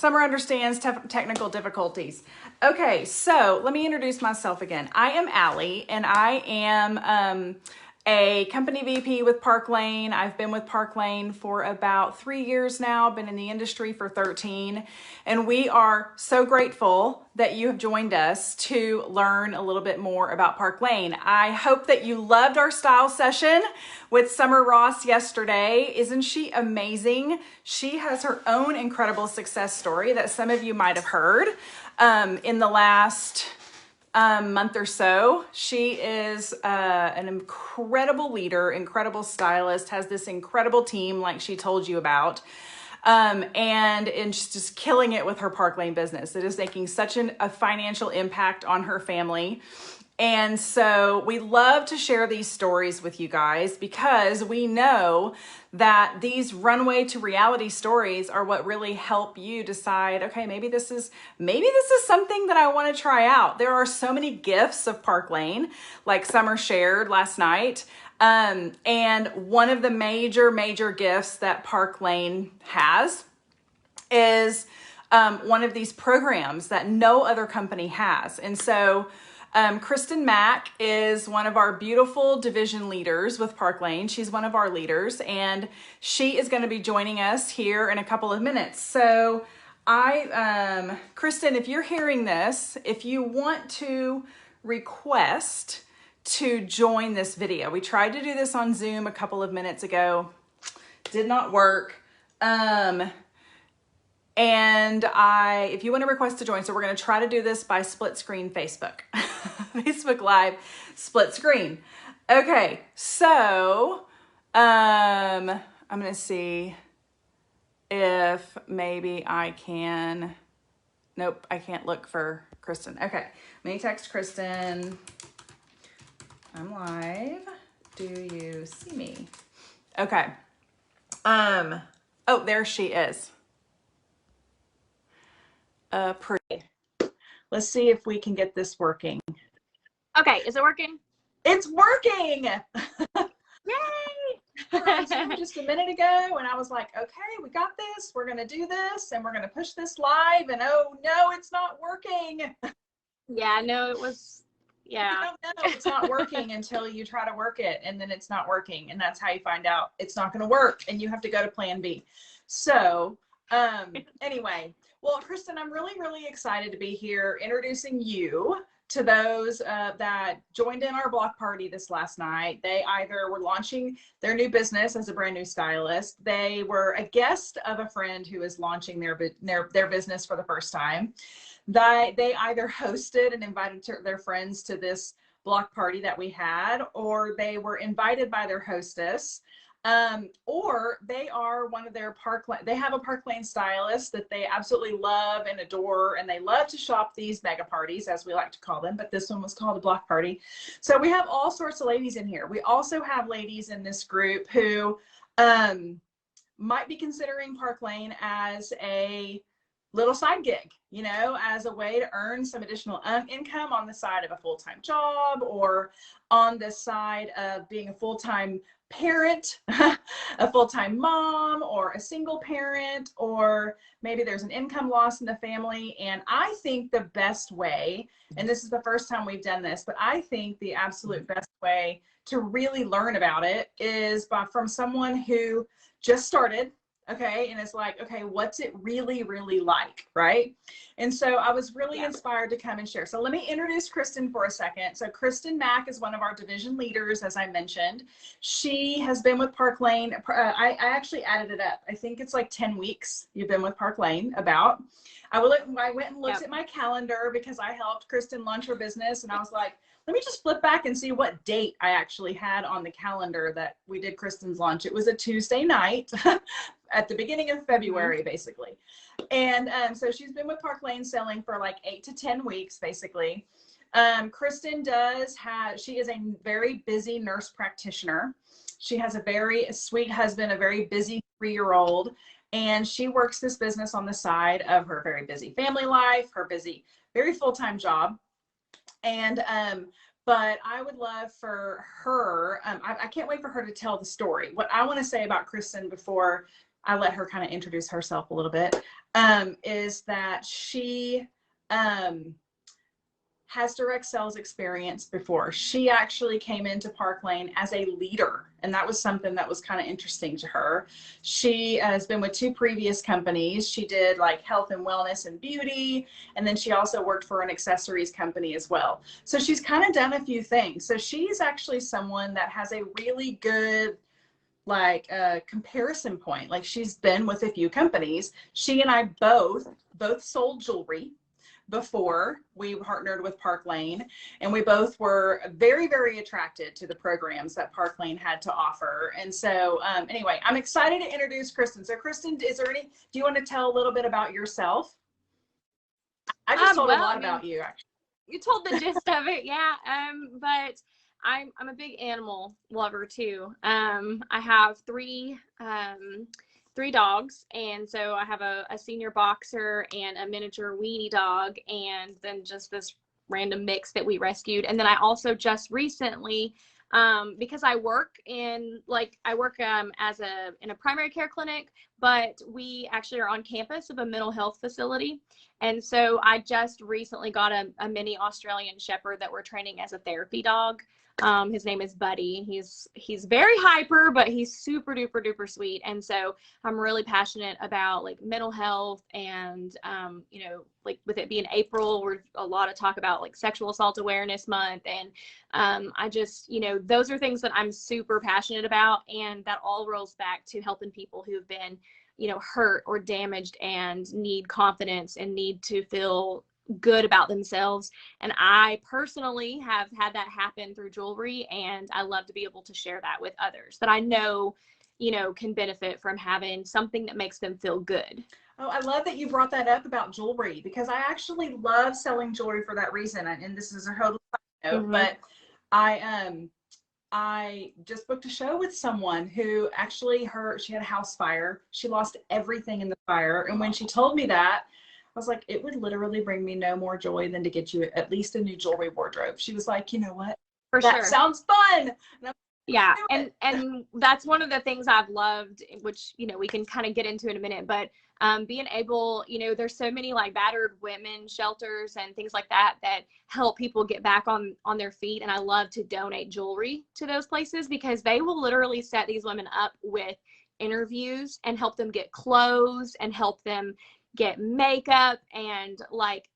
Summer understands technical difficulties. Okay, so let me introduce myself again. I am Allie, and I am a company VP with Parklane. I've been with Parklane for about 3 years now, been in the industry for 13, and we are so grateful that you have joined us to learn a little bit more about Parklane. I hope that you loved our style session with Summer Ross yesterday. Isn't she amazing? She has her own incredible success story that some of you might have heard in the last month or so. She is an incredible leader, incredible stylist, has this incredible team like she told you about. And she's just killing it with her Parklane business. It is making such a financial impact on her family. And so we love to share these stories with you guys because we know that these runway to reality stories are what really help you decide, okay, maybe this is something that I want to try out. There are so many gifts of Parklane, like Summer shared last night. And one of the major gifts that Parklane has is one of these programs that no other company has. And so Kristen Mack is one of our beautiful division leaders with Parklane. She's one of our leaders, and she is going to be joining us here in a couple of minutes. So Kristen, if you're hearing this, if you want to request to join this video, we tried to do this on Zoom a couple of minutes ago, did not work. And if you want to request to join, so we're going to try to do this by split screen Facebook, Facebook Live, split screen. Okay, so I'm going to see if maybe I can. Nope, I can't look for Kristen. Okay, let me text Kristen. I'm live. Do you see me? Okay. Oh, there she is. Pretty. Let's see if we can get this working. Okay, is it working? It's working! Yay! Just a minute ago, and I was like, okay, we got this. We're going to do this, and we're going to push this live, and oh, no, it's not working. Yeah, no, it was, yeah. You don't know it's not working until you try to work it, and then it's not working, and that's how you find out it's not going to work, and you have to go to plan B. So, anyway. Well, Kristen, I'm really excited to be here introducing you to those that joined in our block party this last night. They either were launching their new business as a brand new stylist. They were a guest of a friend who is launching their business for the first time. They either hosted and invited their friends to this block party that we had, or they were invited by their hostess. Or they are one of their they have a Parklane stylist that they absolutely love and adore, and they love to shop these mega parties, as we like to call them, but this one was called a block party. So we have all sorts of ladies in here. We also have ladies in this group who might be considering Parklane as a little side gig, you know, as a way to earn some additional income on the side of a full-time job, or on the side of being a full-time parent, a full-time mom, or a single parent, or maybe there's an income loss in the family. And I think the best way, and this is the first time we've done this, but I think the absolute best way to really learn about it is from someone who just started, okay, and it's like, okay, what's it really like, right? And so I was really inspired to come and share. So let me introduce Kristen for a second. So Kristin Mack is one of our division leaders, as I mentioned. She has been with Parklane. I actually added it up. I think it's like 10 weeks you've been with Parklane about. I went and looked at my calendar because I helped Kristen launch her business, and I was like, let me just flip back and see what date I actually had on the calendar that we did Kristen's launch. It was a Tuesday night at the beginning of February, basically. And so she's been with Parklane selling for like 8 to 10 weeks, basically. Kristen she is a very busy nurse practitioner. She has a very sweet husband, a very busy 3-year-old, and she works this business on the side of her very busy family life, her busy, very full-time job. And but I would love for her, I can't wait for her to tell the story. What I want to say about Kristen before I let her kind of introduce herself a little bit, is that she has direct sales experience before. She actually came into Parklane as a leader, and that was something that was kind of interesting to her. She has been with 2 previous companies. She did like health and wellness and beauty, and then she also worked for an accessories company as well. So she's kind of done a few things. So she's actually someone that has a really good like a comparison point. Like she's been with a few companies. She and I both sold jewelry before we partnered with Parklane, and we both were very, very attracted to the programs that Parklane had to offer. And so anyway, I'm excited to introduce Kristen. So Kristen, do you want to tell a little bit about yourself? I just told a lot about you, actually. You told the gist of it, yeah. But I'm a big animal lover too. I have three dogs, and so I have a senior boxer and a miniature weenie dog, and then just this random mix that we rescued. And then I also just recently, because I work in in a primary care clinic, but we actually are on campus of a mental health facility. And so I just recently got a mini Australian Shepherd that we're training as a therapy dog. His name is Buddy. He's very hyper, but he's super duper duper sweet. And so I'm really passionate about like mental health, and like with it being April, we're a lot of talk about like Sexual Assault Awareness Month. And I just, those are things that I'm super passionate about, and that all rolls back to helping people who've been, hurt or damaged and need confidence and need to feel good about themselves. And I personally have had that happen through jewelry, and I love to be able to share that with others that I know, can benefit from having something that makes them feel good. Oh, I love that you brought that up about jewelry, because I actually love selling jewelry for that reason. And this is a total side note, but I just booked a show with someone who actually she had a house fire. She lost everything in the fire. And when she told me that, I was like, it would literally bring me no more joy than to get you at least a new jewelry wardrobe. She was like, you know what? That sounds fun. Yeah. And that's one of the things I've loved, which, we can kind of get into in a minute, but being able, there's so many like battered women shelters and things like that help people get back on their feet. And I love to donate jewelry to those places, because they will literally set these women up with interviews and help them get clothes and help them get makeup, and like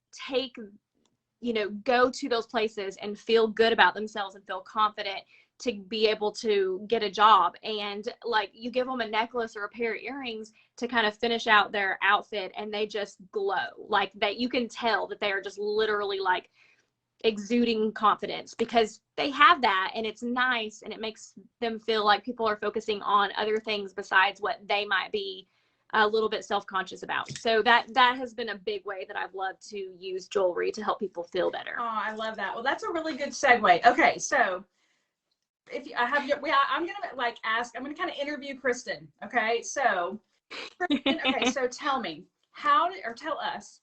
go to those places and feel good about themselves and feel confident to be able to get a job. And like you give them a necklace or a pair of earrings to kind of finish out their outfit, and they just glow like that. You can tell that they are just literally like exuding confidence because they have that, and it's nice, and it makes them feel like people are focusing on other things besides what they might be a little bit self-conscious about. So that has been a big way that I've loved to use jewelry to help people feel better. Oh, I love that. Well, that's a really good segue. Okay, so if I have your, I'm gonna kind of interview Kristen. Okay, so Kristen, so tell us,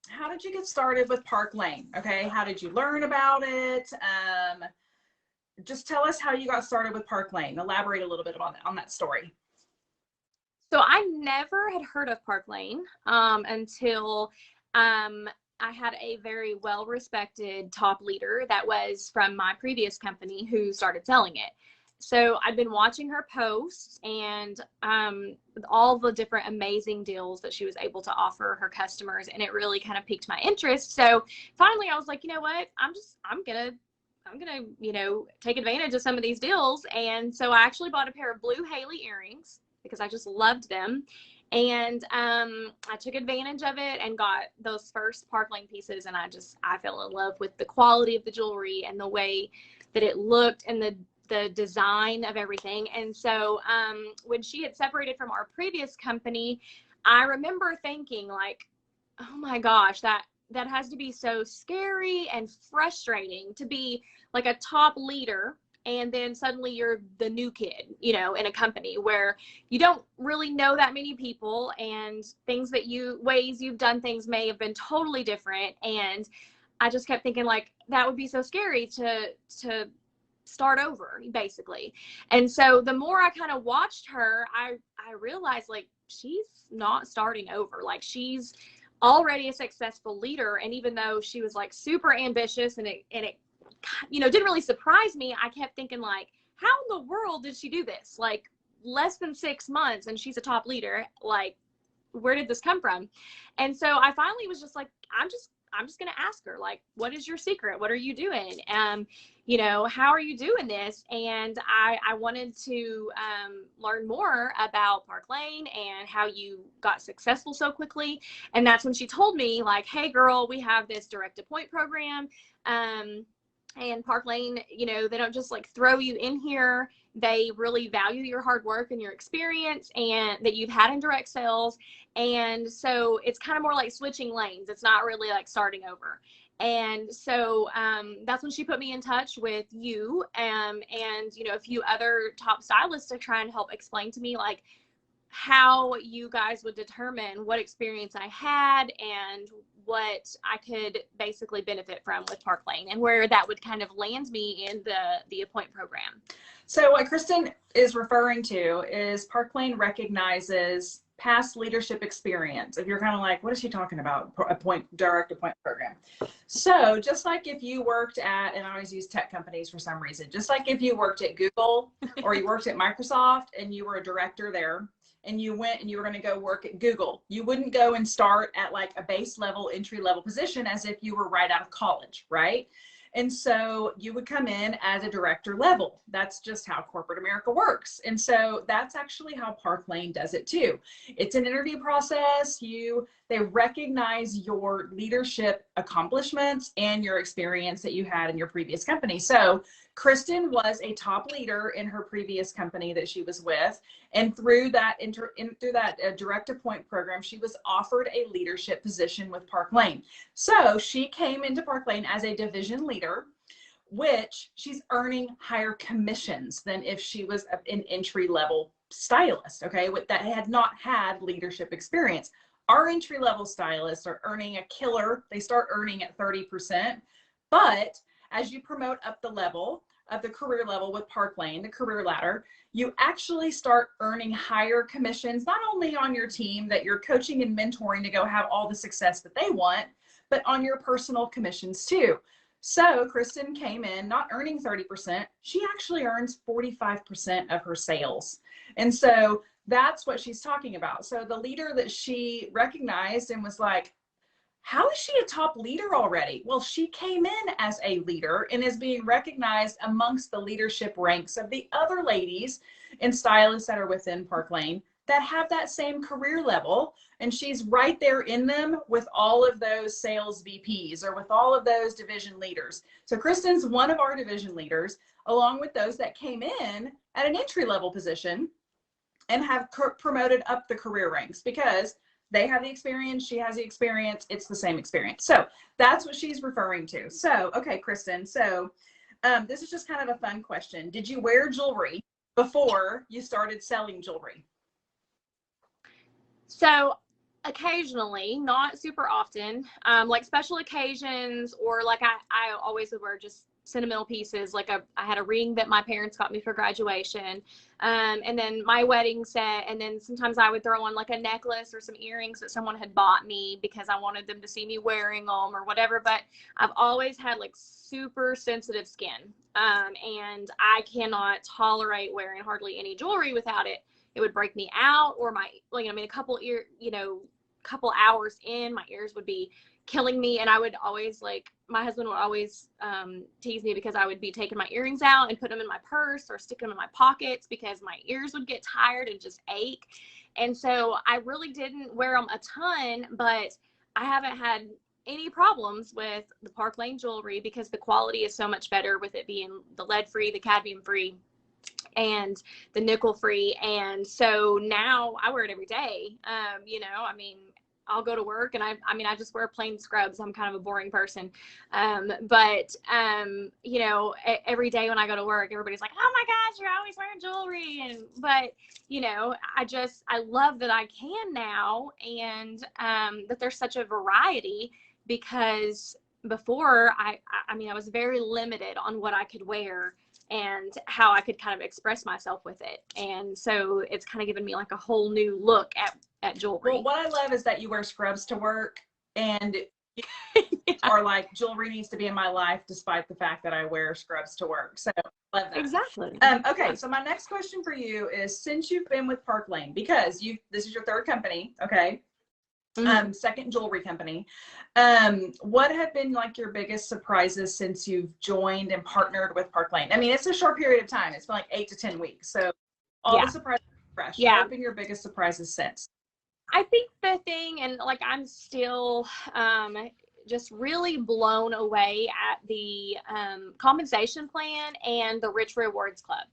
how did you get started with Parklane? Okay, how did you learn about it? Just tell us how you got started with Parklane. Elaborate a little bit on that story. So I never had heard of Parklane until I had a very well-respected top leader that was from my previous company who started selling it. So I've been watching her posts and all the different amazing deals that she was able to offer her customers, and it really kind of piqued my interest. So finally I was like, you know what, I'm gonna take advantage of some of these deals. And so I actually bought a pair of blue Haley earrings because I just loved them. And I took advantage of it and got those first Parklane pieces. And I fell in love with the quality of the jewelry and the way that it looked and the design of everything. And so when she had separated from our previous company, I remember thinking like, oh my gosh, that has to be so scary and frustrating to be like a top leader, and then suddenly you're the new kid, in a company where you don't really know that many people, and ways you've done things may have been totally different. And I just kept thinking like, that would be so scary to start over basically. And so the more I kind of watched her, I realized like she's not starting over. Like, she's already a successful leader. And even though she was like super ambitious and it, you know, didn't really surprise me, I kept thinking like, how in the world did she do this? Like, less than 6 months and she's a top leader. Like, where did this come from? And so I finally was just like, I'm just going to ask her, like, what is your secret? What are you doing? You know, how are you doing this? And I wanted to learn more about Parklane and how you got successful so quickly. And that's when she told me, like, hey girl, we have this direct to point program. And Parklane, you know, they don't just like throw you in here. They really value your hard work and your experience and that you've had in direct sales. And so it's kind of more like switching lanes. It's not really like starting over. And so that's when she put me in touch with you and, you know, a few other top stylists to try and help explain to me like how you guys would determine what experience I had and what I could basically benefit from with Parklane and where that would kind of land me in the appoint program. So what Kristen is referring to is Parklane recognizes past leadership experience. If you're kind of like, what is she talking about? Direct appoint program. So just like if you worked at, and I always use tech companies for some reason, just like if you worked at Google or you worked at Microsoft and you were a director there, and you went and you were going to go work at Google, you wouldn't go and start at like a base level, entry level position as if you were right out of college, right? And so you would come in as a director level. That's just how corporate America works. And so that's actually how Parklane does it too. It's an interview process. They recognize your leadership accomplishments and your experience that you had in your previous company. So Kristen was a top leader in her previous company that she was with. And through that direct appoint program, she was offered a leadership position with Parklane. So she came into Parklane as a division leader, which she's earning higher commissions than if she was an entry level stylist, okay, that had not had leadership experience. Our entry level stylists are earning a killer. They start earning at 30%. But as you promote up the level of the career level with Parklane, the career ladder, you actually start earning higher commissions, not only on your team that you're coaching and mentoring to go have all the success that they want, but on your personal commissions too. So Kristen came in not earning 30%. She actually earns 45% of her sales. And so that's what she's talking about. So the leader that she recognized and was like, how is she a top leader already? Well, she came in as a leader and is being recognized amongst the leadership ranks of the other ladies and stylists that are within Parklane that have that same career level. And she's right there in them with all of those sales VPs or with all of those division leaders. So Kristen's one of our division leaders, along with those that came in at an entry level position and have promoted up the career ranks because they have the experience, she has the experience, it's the same experience. So that's what she's referring to. So, okay, Kristen, so this is just kind of a fun question. Did you wear jewelry before you started selling jewelry? So occasionally, not super often, like special occasions, or like I always would wear just sentimental pieces. Like I had a ring that my parents got me for graduation, and then my wedding set, and then sometimes I would throw on like a necklace or some earrings that someone had bought me because I wanted them to see me wearing them or whatever. But I've always had like super sensitive skin, and I cannot tolerate wearing hardly any jewelry without it. It would break me out, or a couple hours in, my ears would be killing me. And I would always my husband would always tease me because I would be taking my earrings out and put them in my purse or stick them in my pockets because my ears would get tired and just ache. And so I really didn't wear them a ton, but I haven't had any problems with the Parklane jewelry because the quality is so much better with it being the lead free, the cadmium free, and the nickel free. And so now I wear it every day. I'll go to work and I just wear plain scrubs. I'm kind of a boring person. But every day when I go to work, everybody's like, oh my gosh, you're always wearing jewelry. But I love that I can now, and that there's such a variety, because before I was very limited on what I could wear. and how I could kind of express myself with it. And so it's kind of given me like a whole new look at jewelry. Well, what I love is that you wear scrubs to work, and you Yeah. are like, jewelry needs to be in my life despite the fact that I wear scrubs to work. So I love that. Exactly. Okay, Yeah. so my next question for you is, since you've been with Parklane, because this is your third company, okay? Second jewelry company. What have been like your biggest surprises since you've joined and partnered with Parklane? I mean, it's a short period of time. It's been like 8 to 10 weeks. So all the surprises are fresh. Yeah. What have been your biggest surprises since? I think the thing, and like I'm still just really blown away at the compensation plan and the Rich Rewards Club.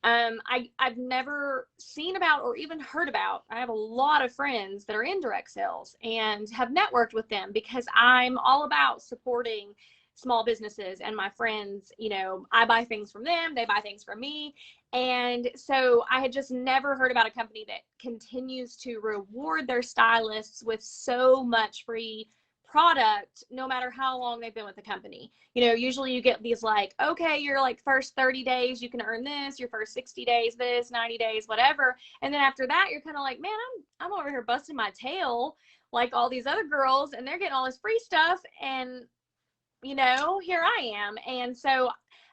I've never seen about or even heard about. I have a lot of friends that are in direct sales and have networked with them because I'm all about supporting small businesses and my friends. You know, I buy things from them, they buy things from me. And so I had just never heard about a company that continues to reward their stylists with so much free product, no matter how long they've been with the company. You know, usually you get these like, okay, your like first 30 days, you can earn this, your first 60 days, this, 90 days, whatever. And then after that, you're kind of like, man, I'm over here busting my tail like all these other girls, and they're getting all this free stuff. And, you know, here I am. And so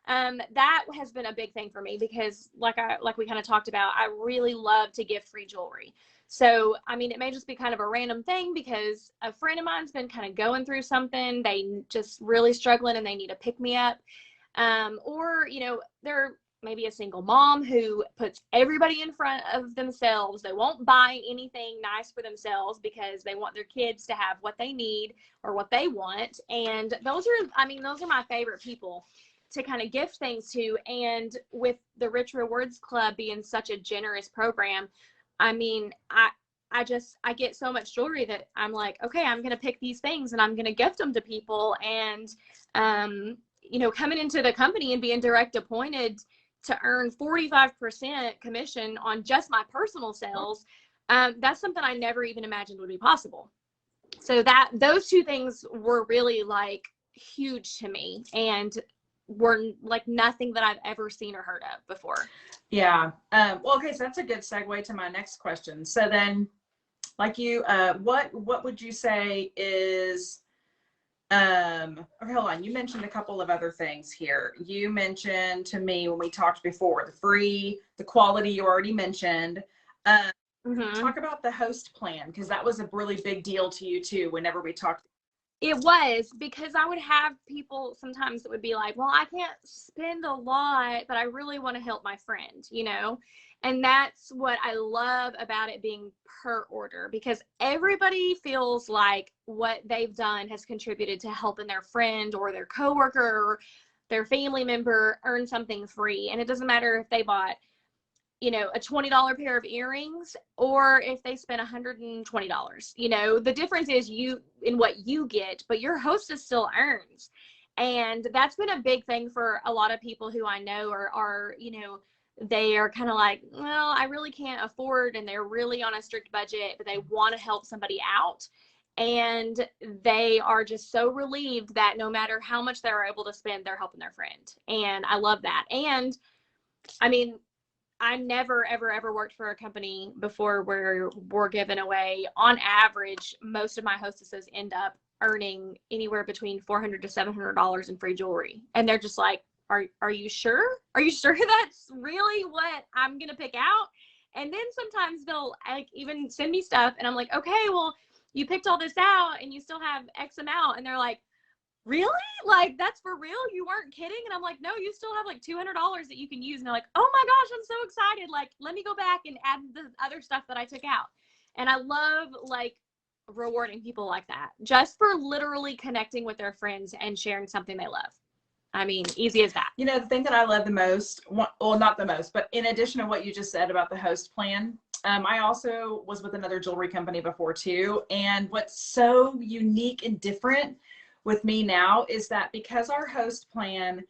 that has been a big thing for me because like we kind of talked about, I really love to give free jewelry. So, I mean, it may just be kind of a random thing because a friend of mine's been kind of going through something. They just really struggling and they need a pick me up. Or, you know, they're maybe a single mom who puts everybody in front of themselves. They won't buy anything nice for themselves because they want their kids to have what they need or what they want. And those are my favorite people to kind of gift things to. And with the Rich Rewards Club being such a generous program, I mean, I get so much jewelry that I'm like, okay, I'm going to pick these things and I'm going to gift them to people. And, you know, coming into the company and being direct appointed to earn 45% commission on just my personal sales, that's something I never even imagined would be possible. So those two things were really like huge to me and were like nothing that I've ever seen or heard of before. Yeah. Well, okay, so that's a good segue to my next question. So then, like you, what would you say is, okay, hold on. You mentioned a couple of other things here. You mentioned to me when we talked before, the free, the quality you already mentioned. Talk about the host plan, because that was a really big deal to you too whenever we talked. It was, because I would have people sometimes that would be like, well, I can't spend a lot, but I really want to help my friend, you know? And that's what I love about it being per order, because everybody feels like what they've done has contributed to helping their friend or their coworker or their family member earn something free. And it doesn't matter if they bought, you know, a $20 pair of earrings or if they spent $120. You know, the difference is in what you get, but your hostess still earns. And that's been a big thing for a lot of people who I know are, you know, they are kind of like, well, I really can't afford, and they're really on a strict budget, but they want to help somebody out. And they are just so relieved that no matter how much they're able to spend, they're helping their friend. And I love that. And I mean, I never, ever worked for a company before where we're giving away, on average, most of my hostesses end up earning anywhere between $400 to $700 in free jewelry. And they're just like, are you sure? Are you sure that's really what I'm going to pick out? And then sometimes they'll like even send me stuff and I'm like, okay, well, you picked all this out and you still have X amount. And they're like, really? Like, that's for real? You weren't kidding? And I'm like, no, you still have like $200 that you can use. And they're like, oh my gosh, I'm so excited. Like, let me go back and add the other stuff that I took out. And I love like rewarding people like that, just for literally connecting with their friends and sharing something they love. I mean, easy as that. You know, the thing that I love the most, well, not the most, but in addition to what you just said about the host plan, I also was with another jewelry company before too. And what's so unique and different with me now is that because our host plan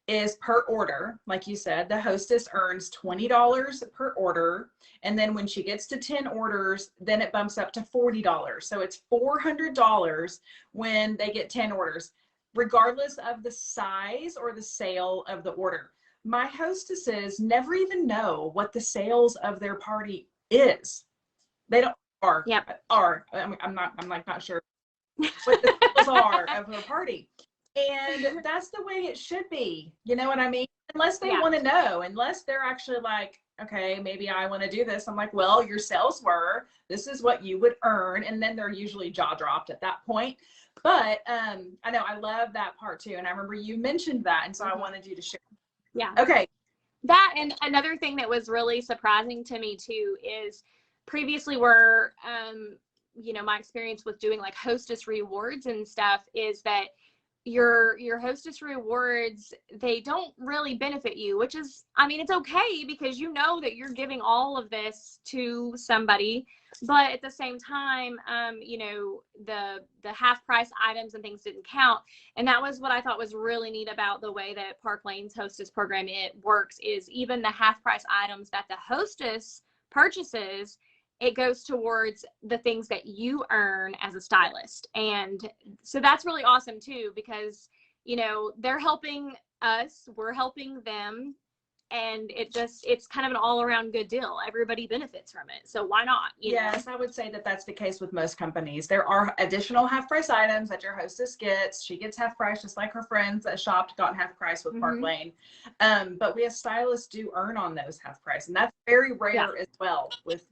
is per order, like you said, the hostess earns $20 per order. And then when she gets to 10 orders, then it bumps up to $40. So it's $400 when they get 10 orders, regardless of the size or the sale of the order. my hostesses never even know what the sales of their party is. They don't I'm like not sure what the sales are of her party. And that's the way it should be. You know what I mean? Unless they want to know, unless they're actually like, okay, maybe I want to do this. I'm like, well, your sales were, this is what you would earn. And then they're usually jaw dropped at that point. But I know I love that part too. And I remember you mentioned that. And so I wanted you to share. Yeah. Okay. That, and another thing that was really surprising to me too is previously where, you know, my experience with doing like hostess rewards and stuff is that your hostess rewards, they don't really benefit you, which is, I mean, it's okay because you know that you're giving all of this to somebody, but at the same time, you know, the half price items and things didn't count. And that was what I thought was really neat about the way that Parklane's hostess program, it works, is even the half price items that the hostess purchases, it goes towards the things that you earn as a stylist. And so that's really awesome too, because, you know, they're helping us, we're helping them. And it's kind of an all around good deal. Everybody benefits from it. So why not? Yes, I would say that that's the case with most companies. There are additional half price items that your hostess gets. She gets half price, just like her friends that shopped got half price with Parklane. But we as stylists do earn on those half price. And that's very rare as well with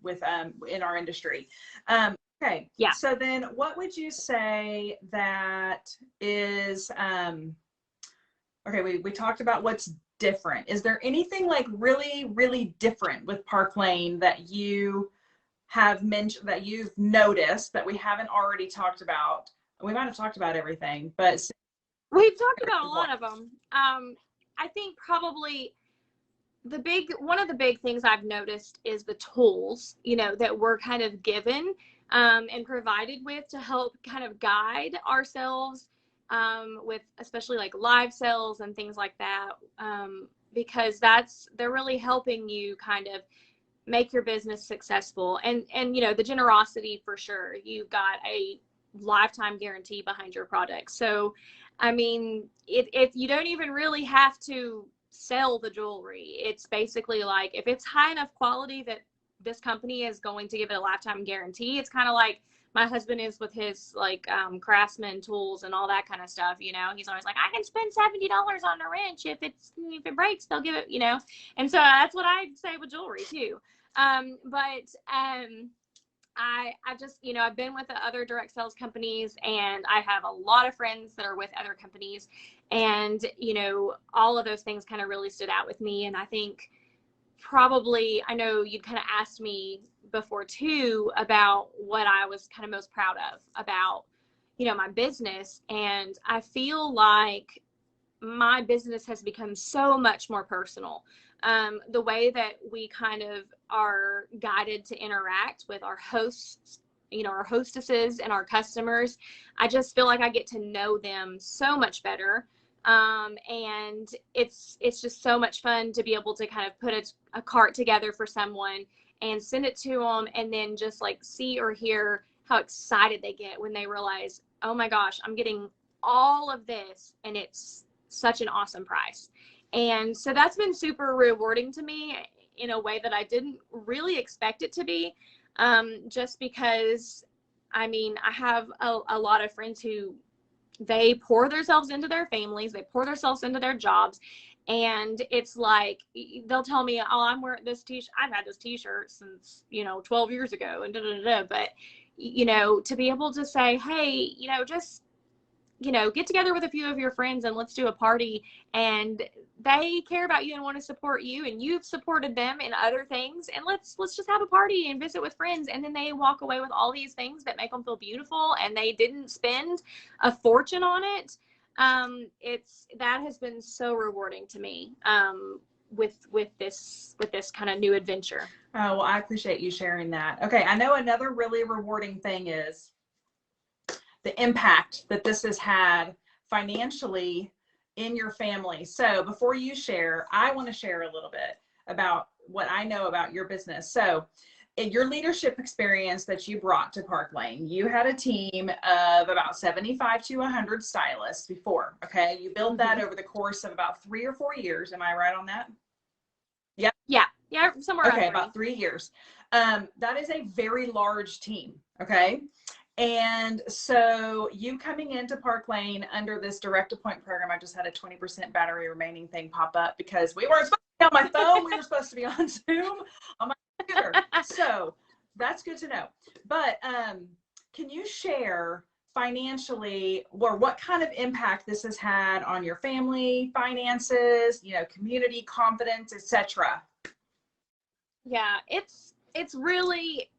in our industry. Okay. Yeah. So then what would you say that is, okay, we talked about what's different. Is there anything like really, really different with Parklane that you have mentioned, that you've noticed that we haven't already talked about? We might have talked about everything, but we've talked about a lot of them. I think probably one of the big things I've noticed is the tools, you know, that we're kind of given and provided with to help kind of guide ourselves with especially like live sales and things like that, because they're really helping you kind of make your business successful. And you know, the generosity for sure. You've got a lifetime guarantee behind your product. So, I mean, if you don't even really have to sell the jewelry, it's basically like if it's high enough quality that this company is going to give it a lifetime guarantee. It's kind of like my husband is with his like Craftsman tools and all that kind of stuff. You know, he's always like, I can spend $70 on a wrench. If it breaks, they'll give it, you know. And so that's what I say with jewelry too. I just, you know, I've been with the other direct sales companies, and I have a lot of friends that are with other companies, and, you know, all of those things kind of really stood out with me. And I think probably, I know you'd kind of asked me before too about what I was kind of most proud of about, you know, my business. And I feel like my business has become so much more personal. The way that we kind of are guided to interact with our hosts, you know, our hostesses and our customers, I just feel like I get to know them so much better. And it's just so much fun to be able to kind of put a cart together for someone and send it to them, and then just like see or hear how excited they get when they realize, oh my gosh, I'm getting all of this and it's such an awesome price. And so that's been super rewarding to me in a way that I didn't really expect it to be, just because, I mean, I have a lot of friends who they pour themselves into their families, they pour themselves into their jobs, and it's like they'll tell me, oh, I'm wearing this t-shirt, I've had this t-shirt since, you know, 12 years ago, and but, you know, to be able to say, hey, you know, just, you know, get together with a few of your friends and let's do a party, and they care about you and want to support you, and you've supported them in other things, and let's just have a party and visit with friends. And then they walk away with all these things that make them feel beautiful, and they didn't spend a fortune on it. That has been so rewarding to me, with this kind of new adventure. Oh, well, I appreciate you sharing that. Okay, I know another really rewarding thing is the impact that this has had financially in your family. So before you share, I want to share a little bit about what I know about your business. So in your leadership experience that you brought to Parklane, you had a team of about 75 to 100 stylists before. Okay. You built that over the course of about 3 or 4 years. Am I right on that? Yep. Yeah, somewhere around Okay, 3. about 3 years. That is a very large team. Okay. And so you coming into Parklane under this direct appoint program, I just had a 20% battery remaining thing pop up because we weren't supposed to be on my phone. We were supposed to be on Zoom on my computer. So that's good to know. But can you share financially or what kind of impact this has had on your family, finances, you know, community, confidence, etc.? Yeah, it's really,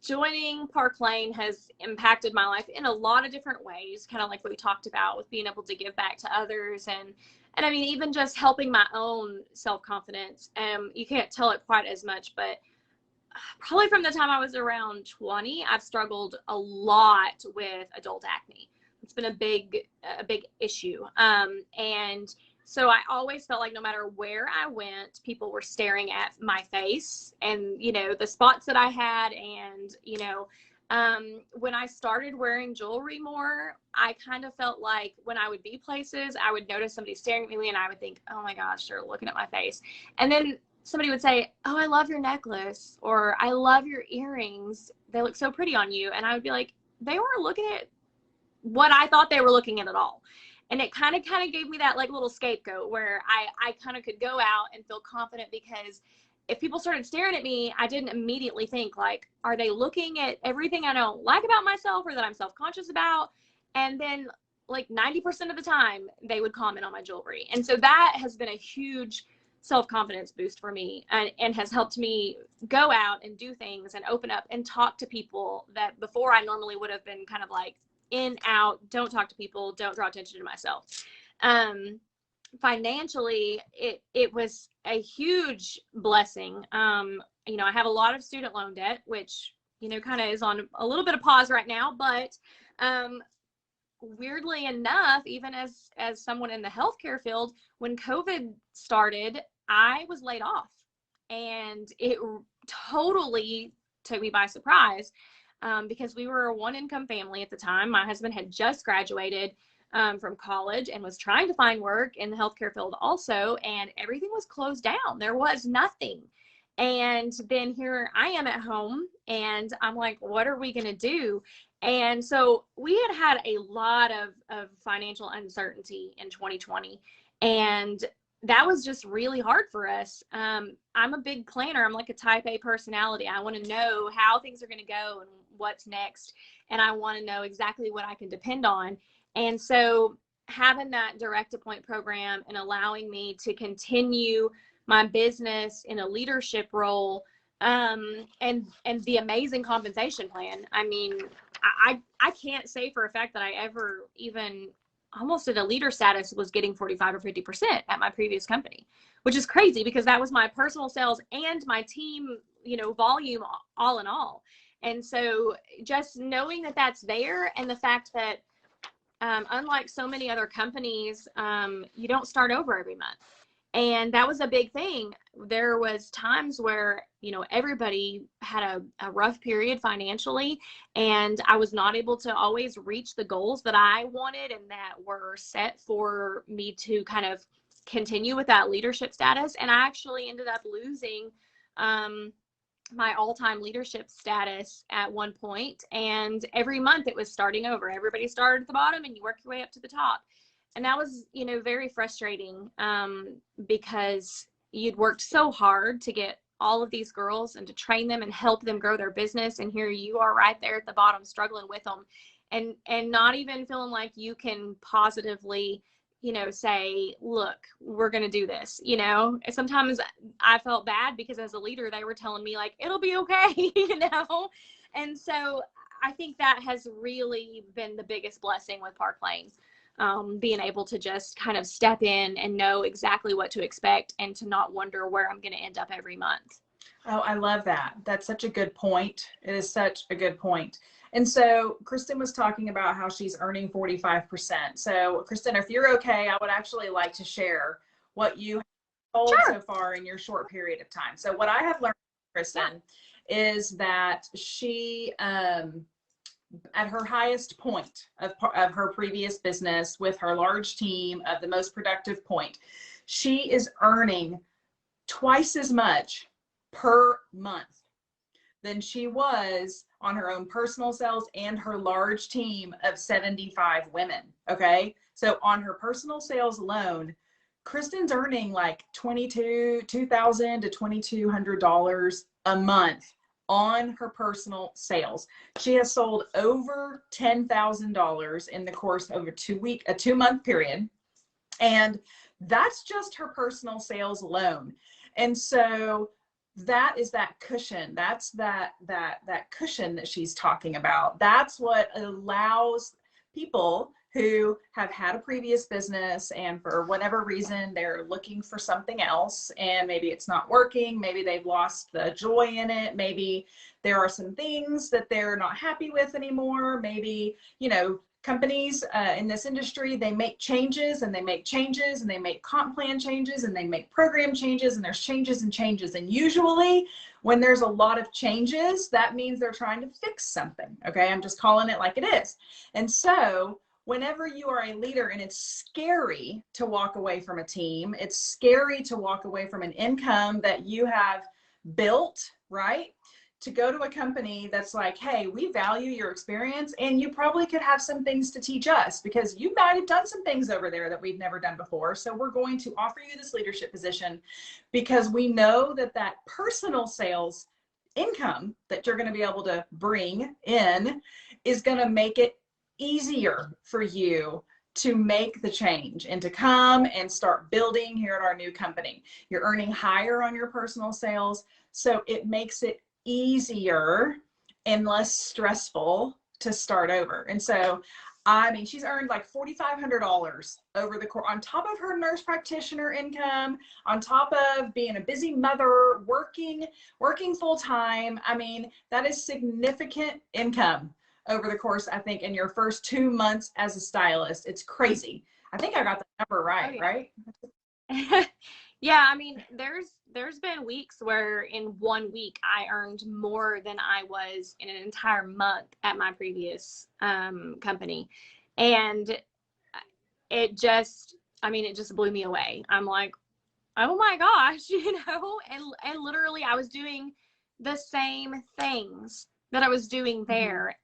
joining Parklane has impacted my life in a lot of different ways, kind of like what we talked about with being able to give back to others, and I mean, even just helping my own self-confidence. You can't tell it quite as much, but probably from the time I was around 20, I've struggled a lot with adult acne. It's been a big issue. And so I always felt like no matter where I went, people were staring at my face and, you know, the spots that I had. And, you know, when I started wearing jewelry more, I kind of felt like when I would be places, I would notice somebody staring at me and I would think, oh my gosh, they're looking at my face. And then somebody would say, oh, I love your necklace, or I love your earrings. They look so pretty on you. And I would be like, they weren't looking at what I thought they were looking at all. And it kind of gave me that like little scapegoat where I kind of could go out and feel confident, because if people started staring at me, I didn't immediately think like, are they looking at everything I don't like about myself or that I'm self-conscious about? And then like 90% of the time they would comment on my jewelry. And so that has been a huge self-confidence boost for me, and has helped me go out and do things and open up and talk to people that before I normally would have been kind of like in, out, don't talk to people, don't draw attention to myself. Financially, it was a huge blessing. You know, I have a lot of student loan debt, which, you know, kind of is on a little bit of pause right now, but weirdly enough, even as someone in the healthcare field, when COVID started, I was laid off, and it totally took me by surprise, because we were a one-income family at the time. My husband had just graduated from college and was trying to find work in the healthcare field also, and everything was closed down. There was nothing. And then here I am at home, and I'm like, what are we going to do? And so we had a lot of financial uncertainty in 2020. And that was just really hard for us. I'm a big planner. I'm like a type A personality. I want to know how things are going to go and what's next. And I want to know exactly what I can depend on. And so having that direct appoint program and allowing me to continue my business in a leadership role, and the amazing compensation plan. I mean, I can't say for a fact that I ever even almost at a leader status was getting 45 or 50% at my previous company, which is crazy because that was my personal sales and my team, you know, volume all in all. And so just knowing that that's there, and the fact that unlike so many other companies, you don't start over every month. And that was a big thing. There was times where, you know, everybody had a rough period financially, and I was not able to always reach the goals that I wanted and that were set for me to kind of continue with that leadership status. And I actually ended up losing my all-time leadership status at one point. And every month it was starting over. Everybody started at the bottom and you work your way up to the top. And that was, you know, very frustrating, because you'd worked so hard to get all of these girls and to train them and help them grow their business. And here you are right there at the bottom struggling with them, and not even feeling like you can positively, you know, say, look, we're going to do this. You know, sometimes I felt bad because as a leader, they were telling me like, it'll be okay, you know? And so I think that has really been the biggest blessing with Parklane. Being able to just kind of step in and know exactly what to expect and to not wonder where I'm going to end up every month. Oh, I love that. That's such a good point. It is such a good point. And so Kristen was talking about how she's earning 45%. So Kristen, if you're okay, I would actually like to share what you have told so far in your short period of time. So what I have learned Kristen, is that she, at her highest point of her previous business with her large team of the most productive point, she is earning twice as much per month than she was on her own personal sales and her large team of 75 women. Okay. So on her personal sales alone, Kristen's earning like $2,000 to $2,200 a month on her personal sales. She has sold over $10,000 in the course of a 2-month period. And that's just her personal sales alone. And so that is that cushion. That's that cushion that she's talking about. That's what allows people who have had a previous business and for whatever reason they're looking for something else, and maybe it's not working, maybe they've lost the joy in it, maybe there are some things that they're not happy with anymore, maybe, you know, companies in this industry, they make changes and they make changes and they make comp plan changes and they make program changes, and there's changes and changes. And usually when there's a lot of changes, that means they're trying to fix something. Okay. I'm just calling it like it is. And so whenever you are a leader, and it's scary to walk away from a team, it's scary to walk away from an income that you have built, right? To go to a company that's like, hey, we value your experience and you probably could have some things to teach us because you might have done some things over there that we've never done before. So we're going to offer you this leadership position because we know that that personal sales income that you're going to be able to bring in is going to make it easier for you to make the change and to come and start building here at our new company. You're earning higher on your personal sales, so it makes it easier and less stressful to start over. And so, I mean, she's earned like $4,500 over the course, on top of her nurse practitioner income, on top of being a busy mother, working full time. I mean, that is significant income over the course, I think, in your first 2 months as a stylist. It's crazy. I think I got the number right, right? Yeah, I mean, there's been weeks where in 1 week I earned more than I was in an entire month at my previous company. And it just blew me away. I'm like, oh my gosh, you know, and literally I was doing the same things that I was doing there.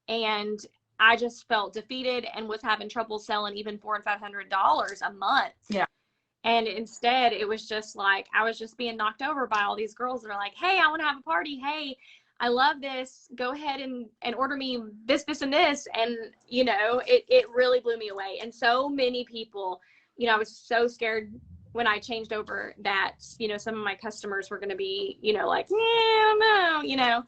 And I just felt defeated and was having trouble selling even $400 and $500 a month. Yeah. And instead, it was just like, I was just being knocked over by all these girls that are like, hey, I want to have a party. Hey, I love this. Go ahead and order me this, this, and this. And, you know, it really blew me away. And so many people, you know, I was so scared when I changed over that, you know, some of my customers were going to be, you know, like, no, you know.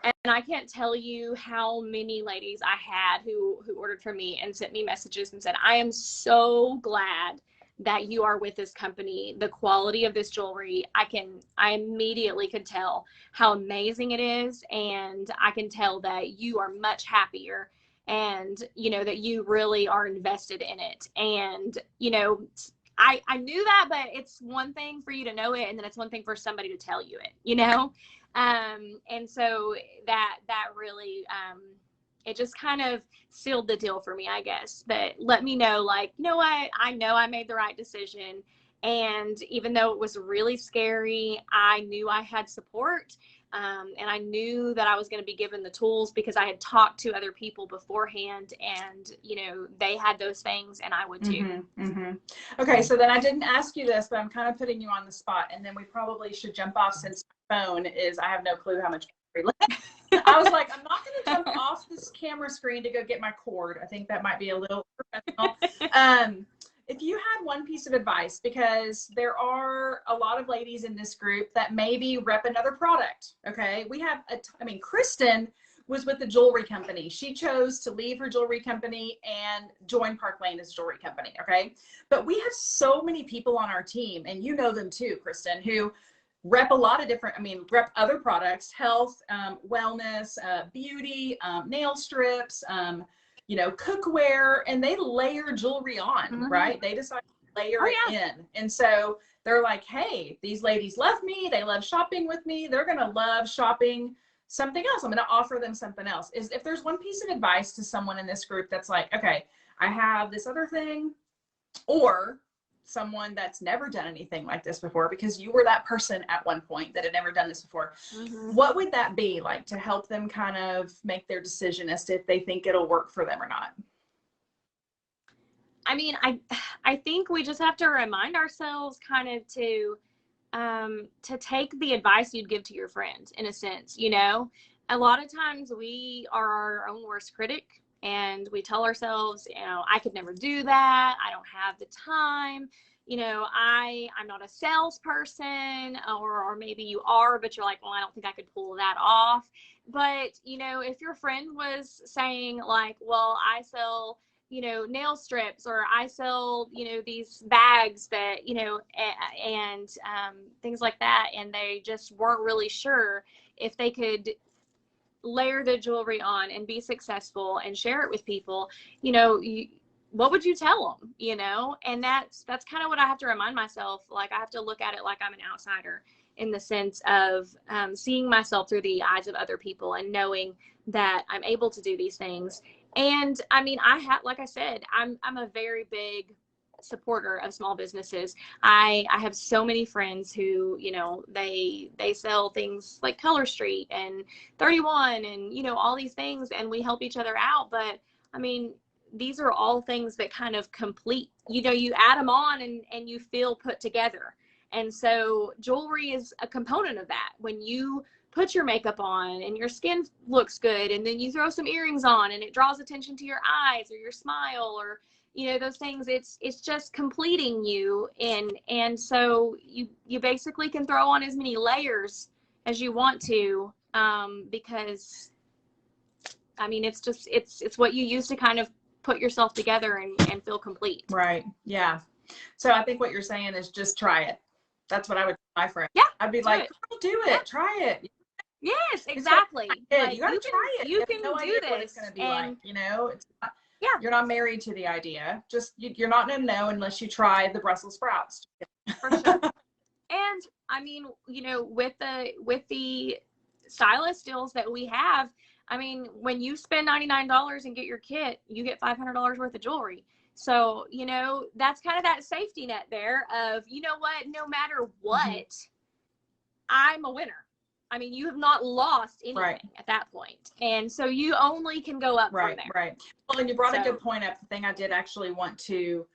And I can't tell you how many ladies I had who ordered from me and sent me messages and said, I am so glad that you are with this company. The quality of this jewelry, I immediately could tell how amazing it is. And I can tell that you are much happier and, you know, that you really are invested in it. And, you know, I knew that, but it's one thing for you to know it. And then it's one thing for somebody to tell you it, you know? And so that really, it just kind of sealed the deal for me, I guess, that let me know, like, you know what, I know I made the right decision. And even though it was really scary, I knew I had support. And I knew that I was going to be given the tools because I had talked to other people beforehand and, you know, they had those things and I would too. Okay. So then I didn't ask you this, but I'm kind of putting you on the spot, and then we probably should jump off since my phone is, I have no clue how much battery left. I was like, I'm not going to jump off this camera screen to go get my cord. I think that might be a little professional. If you had one piece of advice, because there are a lot of ladies in this group that maybe rep another product. Okay. We have, Kristen was with the jewelry company. She chose to leave her jewelry company and join Parklane as a jewelry company. Okay. But we have so many people on our team, and you know them too, Kristen, who rep a lot of different, rep other products, health, wellness, beauty, nail strips, you know, cookware, and they layer jewelry on, right? They decide layer Oh, it yeah. in. And so they're like, hey, these ladies love me. They love shopping with me. They're going to love shopping something else. I'm going to offer them something else. Is if there's one piece of advice to someone in this group that's like, okay, I have this other thing, or someone that's never done anything like this before, because you were that person at one point that had never done this before. What would that be like to help them kind of make their decision as to if they think it'll work for them or not? I mean, I think we just have to remind ourselves kind of to take the advice you'd give to your friends, in a sense. You know, a lot of times we are our own worst critic, and we tell ourselves, you know, I could never do that. I don't have the time. You know, I'm not a salesperson, or maybe you are, but you're like, well, I don't think I could pull that off. But, you know, if your friend was saying like, well, I sell, you know, nail strips, or I sell, you know, these bags that, you know, and things like that, and they just weren't really sure if they could layer the jewelry on and be successful and share it with people, you know, what would you tell them, you know? And that's kind of what I have to remind myself. Like, I have to look at it like I'm an outsider, in the sense of seeing myself through the eyes of other people and knowing that I'm able to do these things. And I mean, like I said, I'm a very big supporter of small businesses. I have so many friends who, you know, they sell things like Color Street and 31 and, you know, all these things, and we help each other out. But I mean, these are all things that kind of complete, you know, you add them on and you feel put together. And so jewelry is a component of that. When you put your makeup on and your skin looks good, and then you throw some earrings on and it draws attention to your eyes or your smile, or, you know, those things, it's just completing you. And so you basically can throw on as many layers as you want to, because I mean, it's just, it's what you use to kind of put yourself together and feel complete. Right. Yeah. So I think what you're saying is just try it. That's what I would tell my friend. Yeah. I'd be like, do it. Yeah. Try it. Yes, exactly. Like, you got to try it. You have can no do idea this. what it's going to be like, you know? It's not, yeah. You're not married to the idea. Just you're not going to know unless you try the Brussels sprouts. For sure. And I mean, you know, with the stylist deals that we have, I mean, when you spend $99 and get your kit, you get $500 worth of jewelry. So, you know, that's kind of that safety net there of, you know what, no matter what, I'm a winner. I mean, you have not lost anything at that point. And so you only can go up from there. Right. Well, and you brought a good point up. The thing I did actually want to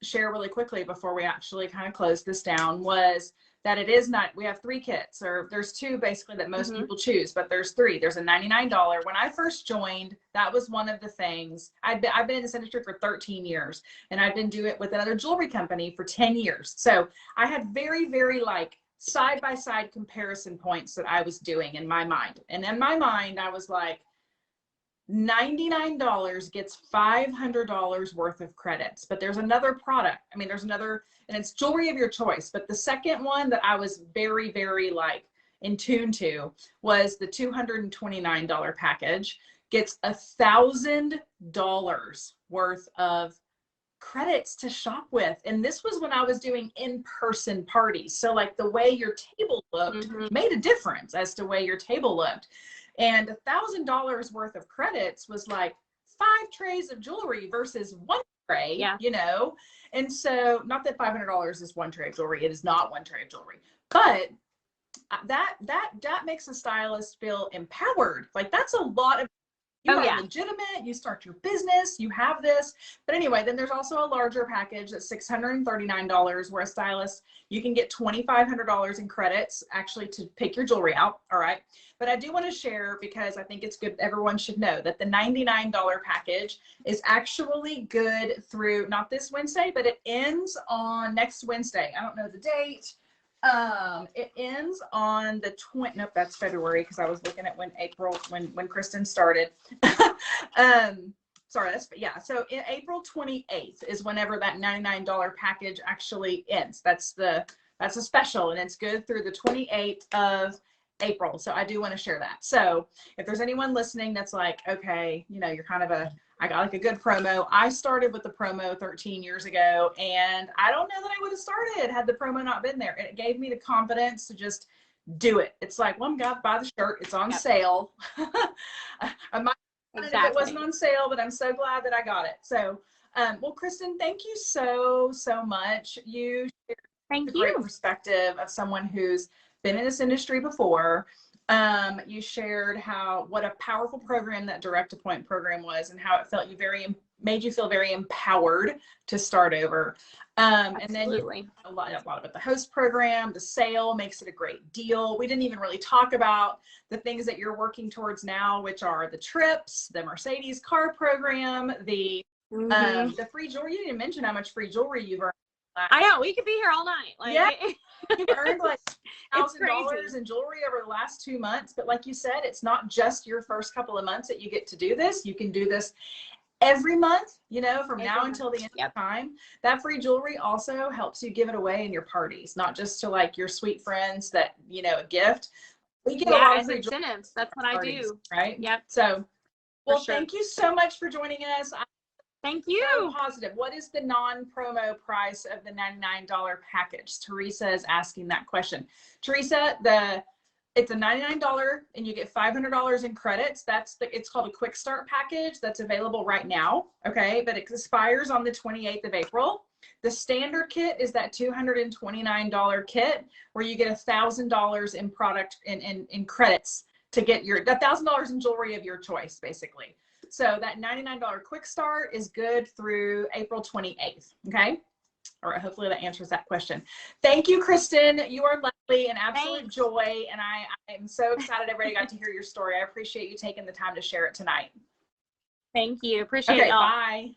share really quickly before we actually kind of close this down was that it is not, we have 3 kits, or there's 2 basically that most people choose, but there's 3. There's a $99. When I first joined, that was one of the things. I've been in this industry for 13 years, and I've been doing it with another jewelry company for 10 years. So I had very, very like side-by-side comparison points that I was doing in my mind. And in my mind, I was like, $99 gets $500 worth of credits, but there's another product. I mean, there's another, and it's jewelry of your choice. But the second one that I was very, very like in tune to was the $229 package, gets $1,000 worth of credits to shop with. And this was when I was doing in-person parties. So like the way your table looked made a difference as to way your table looked. And $1,000 worth of credits was like 5 trays of jewelry versus 1 tray, you know? And so not that $500 is 1 tray of jewelry. It is not 1 tray of jewelry, but that makes a stylist feel empowered. Like that's a lot of, you are legitimate, you start your business, you have this. But anyway, then there's also a larger package that's $639 where a stylist, you can get $2,500 in credits actually to pick your jewelry out. All right. But I do want to share, because I think it's good, everyone should know that the $99 package is actually good through, not this Wednesday, but it ends on next Wednesday. I don't know the date. It ends on the 20th. Nope, that's February, because I was looking at when Kristen started. Sorry, so in April 28th is whenever that $99 package actually ends. That's a special, and it's good through the 28th of April. So I do want to share that. So if there's anyone listening that's like, okay, you know, you're kind of I got like a good promo. I started with the promo 13 years ago, and I don't know that I would have started had the promo not been there. And it gave me the confidence to just do it. It's like, well, I'm going to buy the shirt. It's on sale. I might have it if it wasn't on sale, but I'm so glad that I got it. So, well, Kristin, thank you so much. You shared a great perspective of someone who's been in this industry before. You shared what a powerful program that direct appoint program was, and how it made you feel very empowered to start over. And then a lot about the host program. The sale makes it a great deal. We didn't even really talk about the things that you're working towards now, which are the trips, the Mercedes car program, the free jewelry. You didn't mention how much free jewelry you've earned. I know, we could be here all night. Like, yeah, you've earned like $1,000 in jewelry over the last 2 months. But like you said, it's not just your first couple of months that you get to do this. You can do this every month, from now until the end of time. That free jewelry also helps you give it away in your parties, not just to like your sweet friends that, a gift. We get a lot of free incentives. That's what I do. Right? Yep. So, well, thank you so much for joining us. Thank you. So positive. What is the non-promo price of the $99 package? Teresa is asking that question. Teresa, it's a $99 and you get $500 in credits. It's called a quick start package that's available right now. Okay. But it expires on the 28th of April. The standard kit is that $229 kit where you get $1,000 in product in credits to get your $1,000 in jewelry of your choice, basically. So that $99 quick start is good through April 28th. Okay. All right. Hopefully that answers that question. Thank you, Kristin. You are lovely, an absolute joy. And I am so excited everybody got to hear your story. I appreciate you taking the time to share it tonight. Thank you. Appreciate it. Bye.